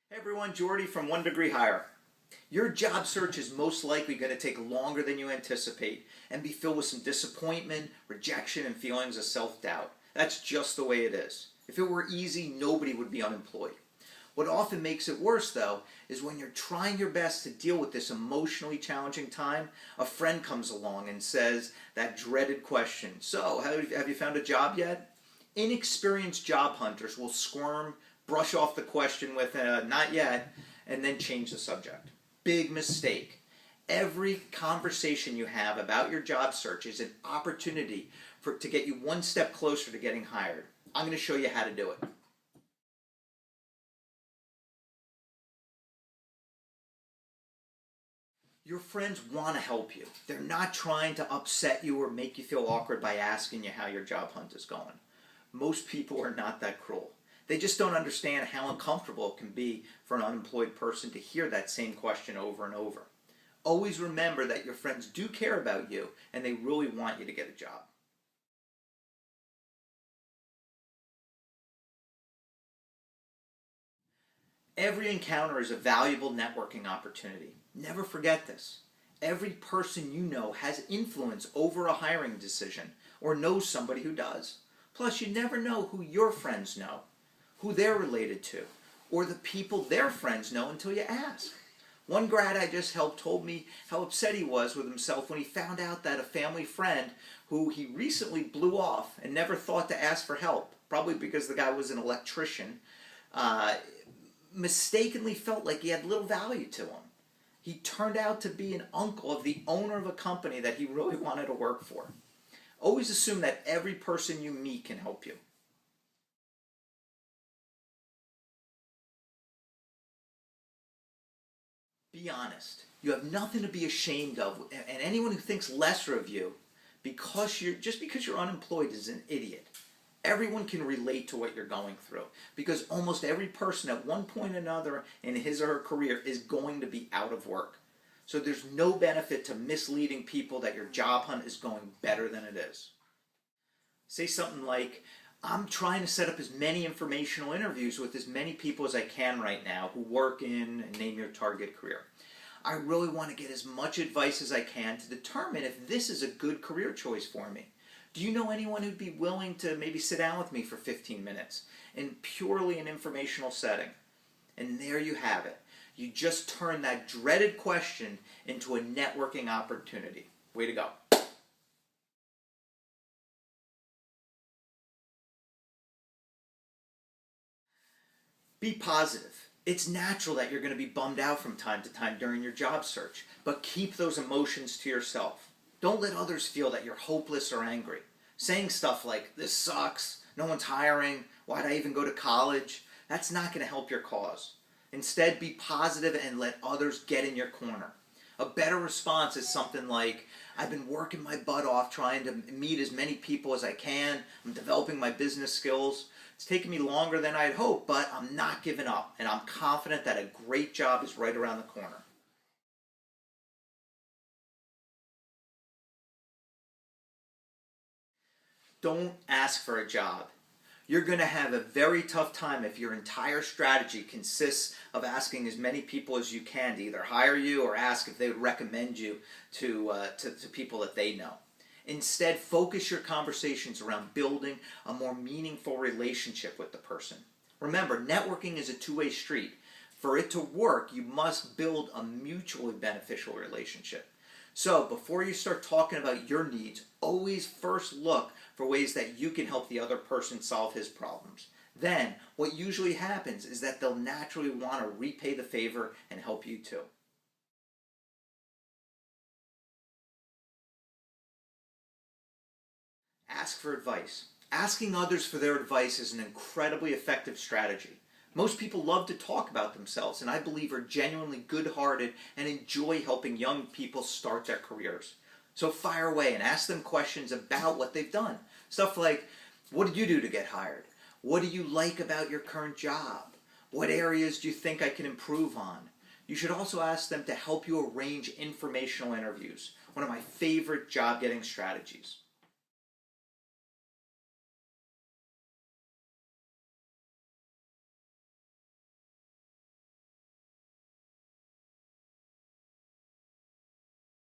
Hey everyone, Jordie from 1 Degree Higher. Your job search is most likely going to take longer than you anticipate and be filled with some disappointment, rejection, and feelings of self-doubt. That's just the way it is. If it were easy, nobody would be unemployed. What often makes it worse, though, is when you're trying your best to deal with this emotionally challenging time, a friend comes along and says that dreaded question, "So, have you found a job yet?" Inexperienced job hunters will squirm, brush off the question with "not yet," and then change the subject. Big mistake. Every conversation you have about your job search is an opportunity to get you one step closer to getting hired. I'm going to show you how to do it. Your friends want to help you. They're not trying to upset you or make you feel awkward by asking you how your job hunt is going. Most people are not that cruel. They just don't understand how uncomfortable it can be for an unemployed person to hear that same question over and over. Always remember that your friends do care about you and they really want you to get a job. Every encounter is a valuable networking opportunity. Never forget this. Every person you know has influence over a hiring decision or knows somebody who does. Plus, you never know who your friends know, who they're related to, or the people their friends know until you ask. One grad I just helped told me how upset he was with himself when he found out that a family friend who he recently blew off and never thought to ask for help, probably because the guy was an electrician, mistakenly felt like he had little value to him. He turned out to be an uncle of the owner of a company that he really wanted to work for. Always assume that every person you meet can help you. Be honest. You have nothing to be ashamed of, and anyone who thinks lesser of you just because you're unemployed is an idiot. Everyone can relate to what you're going through because almost every person at one point or another in his or her career is going to be out of work. So there's no benefit to misleading people that your job hunt is going better than it is. Say something like, "I'm trying to set up as many informational interviews with as many people as I can right now who work in," and name your target career. "I really want to get as much advice as I can to determine if this is a good career choice for me. Do you know anyone who'd be willing to maybe sit down with me for 15 minutes in purely an informational setting?" And there you have it. You just turned that dreaded question into a networking opportunity. Way to go. Be positive. It's natural that you're going to be bummed out from time to time during your job search, but keep those emotions to yourself. Don't let others feel that you're hopeless or angry. Saying stuff like, "this sucks, no one's hiring, why'd I even go to college?" That's not going to help your cause. Instead, be positive and let others get in your corner. A better response is something like, "I've been working my butt off trying to meet as many people as I can. I'm developing my business skills. It's taken me longer than I'd hoped, but I'm not giving up, and I'm confident that a great job is right around the corner." Don't ask for a job. You're going to have a very tough time if your entire strategy consists of asking as many people as you can to either hire you or ask if they would recommend you to people that they know. Instead, focus your conversations around building a more meaningful relationship with the person. Remember, networking is a two-way street. For it to work, you must build a mutually beneficial relationship. So, before you start talking about your needs, always first look for ways that you can help the other person solve his problems. Then, what usually happens is that they'll naturally want to repay the favor and help you too. Ask for advice. Asking others for their advice is an incredibly effective strategy. Most people love to talk about themselves and I believe are genuinely good-hearted and enjoy helping young people start their careers. So fire away and ask them questions about what they've done. Stuff like, "what did you do to get hired? What do you like about your current job? What areas do you think I can improve on?" You should also ask them to help you arrange informational interviews, one of my favorite job getting strategies.